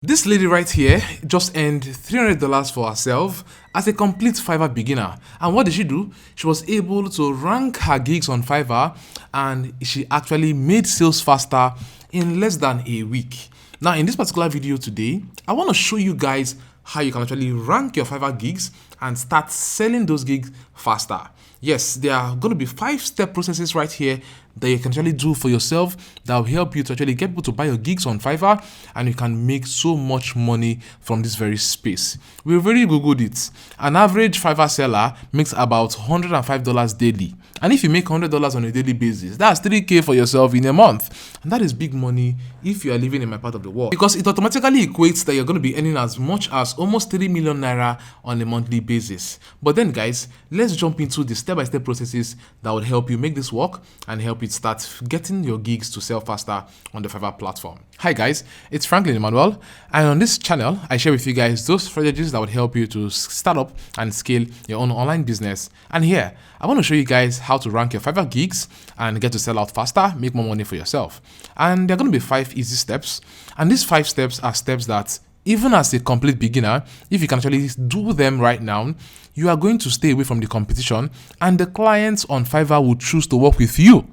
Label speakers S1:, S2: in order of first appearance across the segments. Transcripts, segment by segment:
S1: This lady right here just earned $300 for herself as a complete Fiverr beginner. And what did she do? She was able to rank her gigs on Fiverr and she actually made sales faster in less than a week. Now, in this particular video today, I want to show you guys how you can actually rank your Fiverr gigs and start selling those gigs faster. Yes, there are going to be 5-step processes right here that you can actually do for yourself that will help you to actually get people to buy your gigs on Fiverr, and you can make so much money from this very space. We've already Googled it. An average Fiverr seller makes about $105 daily. And if you make $100 on a daily basis, that's $3K for yourself in a month. And that is big money if you are living in my part of the world, because it automatically equates that you're going to be earning as much as almost 3 million naira on a monthly basis. But then guys, let's jump into the step-by-step processes that would help you make this work and help you start getting your gigs to sell faster on the Fiverr platform. Hi guys, it's Franklin Emmanuel, and on this channel I share with you guys those strategies that would help you to start up and scale your own online business. And here I want to show you guys how to rank your Fiverr gigs and get to sell out faster, make more money for yourself. And there are going to be 5 easy steps, and these 5 steps are steps that even as a complete beginner, if you can actually do them right now, you are going to stay away from the competition and the clients on Fiverr will choose to work with you.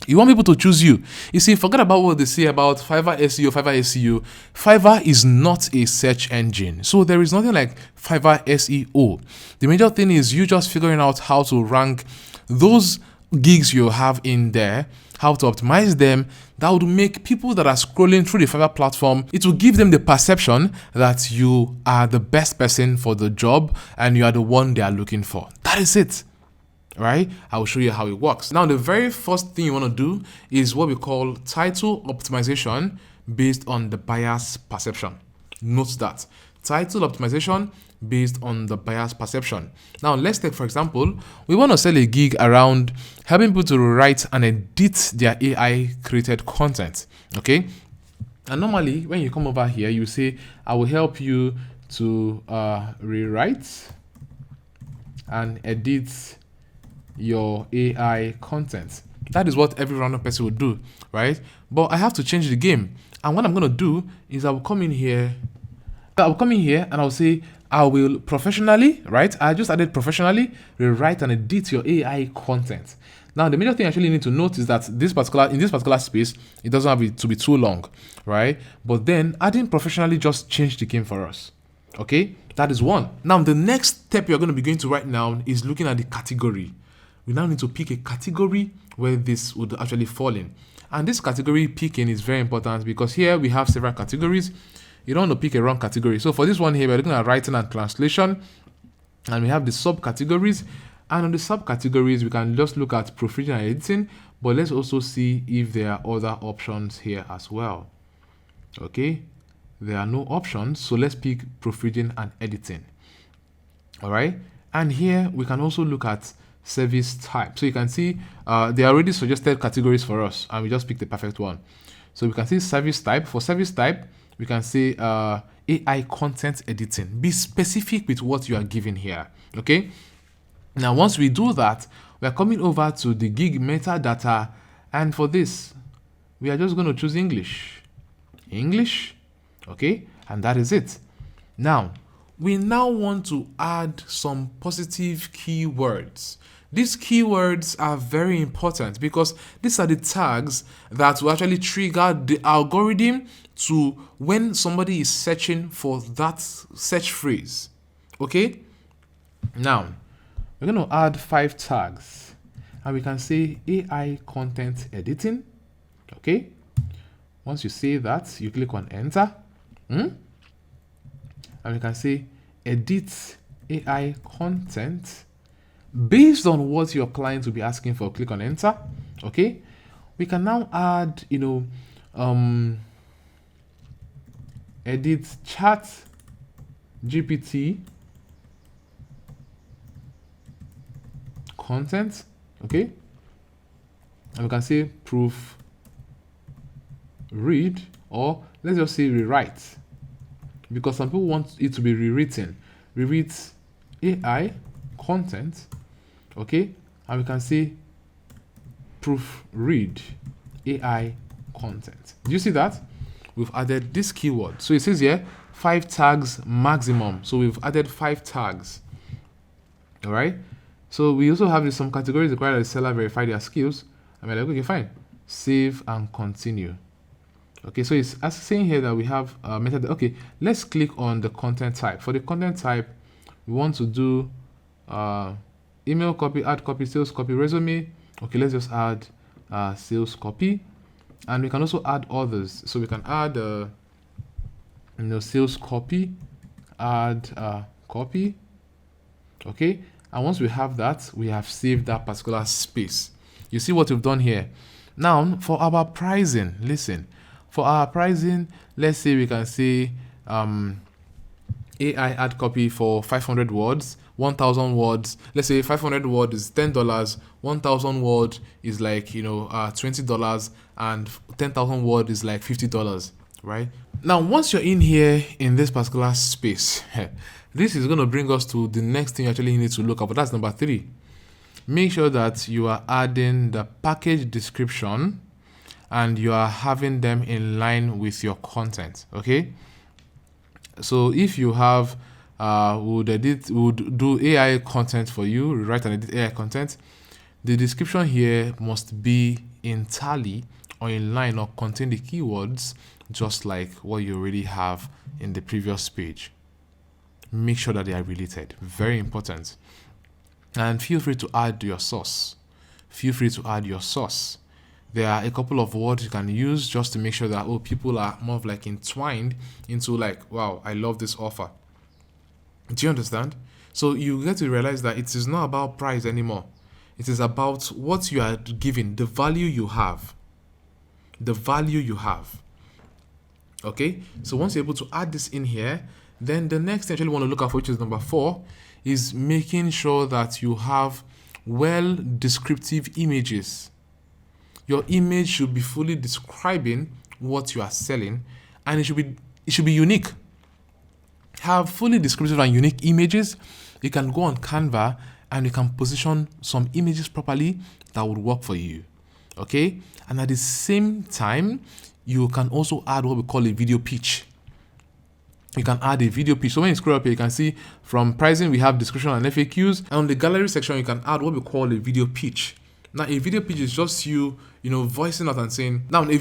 S1: You want people to choose you. You see, forget about what they say about Fiverr SEO, Fiverr SEO. Fiverr is not a search engine. So there is nothing like Fiverr SEO. The major thing is you just figuring out how to rank those gigs you have in there, how to optimize them. That would make people that are scrolling through the Fiverr platform, it will give them the perception that you are the best person for the job and you are the one they are looking for. That is it. Right? I will show you how it works. Now, the very first thing you want to do is what we call title optimization based on the buyer's perception. Note that. Title optimization based on the buyer's perception. Now, let's take, for example, we want to sell a gig around helping people to write and edit their AI created content. Okay? And normally, when you come over here, you say, I will help you to rewrite and edit your AI content. That is what every random person would do, right? But I have to change the game. And what I'm going to do is I will come in here and I'll say, I will professionally, right? I just added professionally, rewrite and edit your AI content. Now, the major thing I actually need to note is that in this particular space, it doesn't have it to be too long, right? But then adding professionally just changed the game for us. Okay, that is one. Now, the next step you're going to be going to right now is looking at the category. We now need to pick a category where this would actually fall in. And this category picking is very important because here we have several categories. You don't want to pick a wrong category. So for this one here, we're looking at writing and translation. And we have the subcategories. And on the subcategories, we can just look at proofreading and editing. But let's also see if there are other options here as well. Okay, there are no options. So let's pick proofreading and editing. All right. And here we can also look at service type. So you can see they already suggested categories for us and we just picked the perfect one. So we can see service type. For service type, we can say AI content editing. Be specific with what you are giving here. Okay. Now, once we do that, we are coming over to the gig metadata. And for this, we are just going to choose English. English. Okay. And that is it. Now, we now want to add some positive keywords. These keywords are very important because these are the tags that will actually trigger the algorithm to when somebody is searching for that search phrase. Okay? Now, we're going to add 5 tags and we can say AI content editing. Okay? Once you say that, you click on enter. And we can say edit AI content based on what your client will be asking for. Click on enter. Okay, we can now add edit chat GPT content. Okay, and we can say proof read, or let's just say rewrite, because some people want it to be rewritten. Rewrite AI content. Okay, and we can say proofread AI content. Do you see that? we've added this keyword. So it says here 5 tags maximum. So we've added 5 tags. All right. So we also have some categories required that the seller verify their skills. I'm like, okay, fine. Save and continue. Okay, so it's saying here that we have a method. Okay, let's click on the content type. For the content type, we want to do email copy, ad copy, sales copy, resume. Okay, let's just add sales copy, and we can also add others. So we can add sales copy, add copy. Okay, and once we have that, we have saved that particular space. You see what we've done here. Now for our pricing, listen. For our pricing, let's say we can say AI ad copy for 500 words, 1,000 words. Let's say 500 words is $10, 1,000 words is like $20, and 10,000 words is like $50, right? Now, once you're in here in this particular space, this is going to bring us to the next thing you actually need to look at. But that's number 3. Make sure that you are adding the package description and you are having them in line with your content. Okay, so if you have would do AI content for you, write and edit AI content, the description here must be in tally or in line or contain the keywords just like what you already have in the previous page. Make sure that they are related. Very important. And feel free to add your source. Feel free to add your source. There are a couple of words you can use just to make sure that people are more of like entwined into like, wow, I love this offer. Do you understand? So you get to realize that it is not about price anymore. It is about what you are giving, the value you have. The value you have. Okay? So once you're able to add this in here, then the next thing I actually want to look at, which is number 4, is making sure that you have well descriptive images. Your image should be fully describing what you are selling, and it should be unique. Have fully descriptive and unique images. You can go on Canva and you can position some images properly that would work for you. Okay? And at the same time, you can also add what we call a video pitch. You can add a video pitch. So when you scroll up here, you can see from pricing, we have description and FAQs. And on the gallery section, you can add what we call a video pitch. Now, a video pitch is just you voicing out and saying. Now, a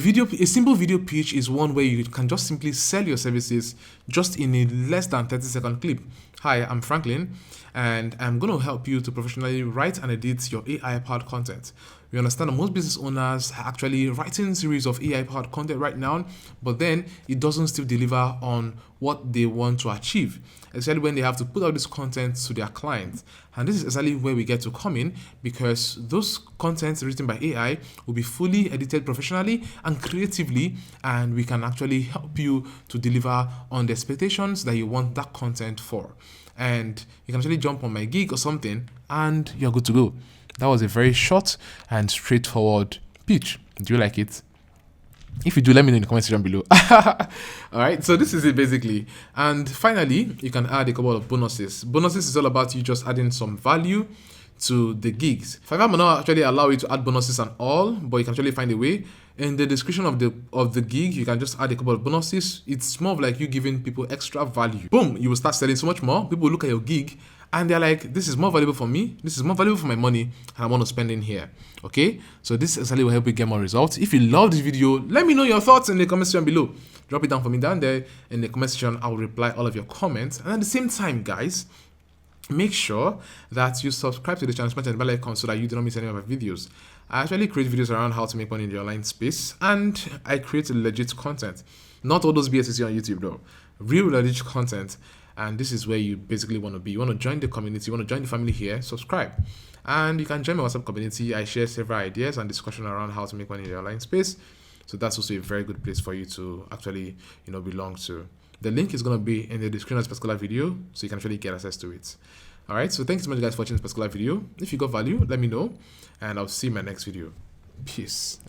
S1: simple video pitch is one where you can just simply sell your services just in a less than 30-second clip. Hi, I'm Franklin, and I'm going to help you to professionally write and edit your AI-powered content. We understand that most business owners are actually writing series of AI-powered content right now, but then it doesn't still deliver on what they want to achieve, especially when they have to put out this content to their clients. And this is exactly where we get to come in, because those contents written by AI will be fully edited professionally and creatively, and we can actually help you to deliver on the expectations that you want that content for. And you can actually jump on my gig or something and you're good to go. That was a very short and straightforward pitch. Do you like it? If you do, let me know in the comment section below. All right, so this is it basically. And finally, you can add a couple of bonuses. Bonuses is all about you just adding some value to the gigs. Fiverr will not actually allow you to add bonuses and all, but you can actually find a way. In the description of the gig, you can just add a couple of bonuses. It's more of like you giving people extra value. Boom, you will start selling so much more. People will look at your gig and they're like, this is more valuable for me, this is more valuable for my money, and I want to spend in here. Okay, so this exactly will help you get more results. If you love this video, let me know your thoughts in the comment section below. Drop it down for me down there in the comment section. I will reply all of your comments. And at the same time, guys, make sure that you subscribe to the channel, smash the bell icon so that you do not miss any of my videos. I actually create videos around how to make money in the online space, and I create legit content. Not all those BS you see on YouTube though. Real legit content. And this is where you basically want to be. You want to join the community, you want to join the family here, subscribe. And you can join my WhatsApp community. I share several ideas and discussion around how to make money in the online space. So that's also a very good place for you to actually, belong to. The link is going to be in the description of this particular video, so you can actually get access to it. All right, so thanks so much guys for watching this particular video. If you got value, let me know, and I'll see you in my next video. Peace.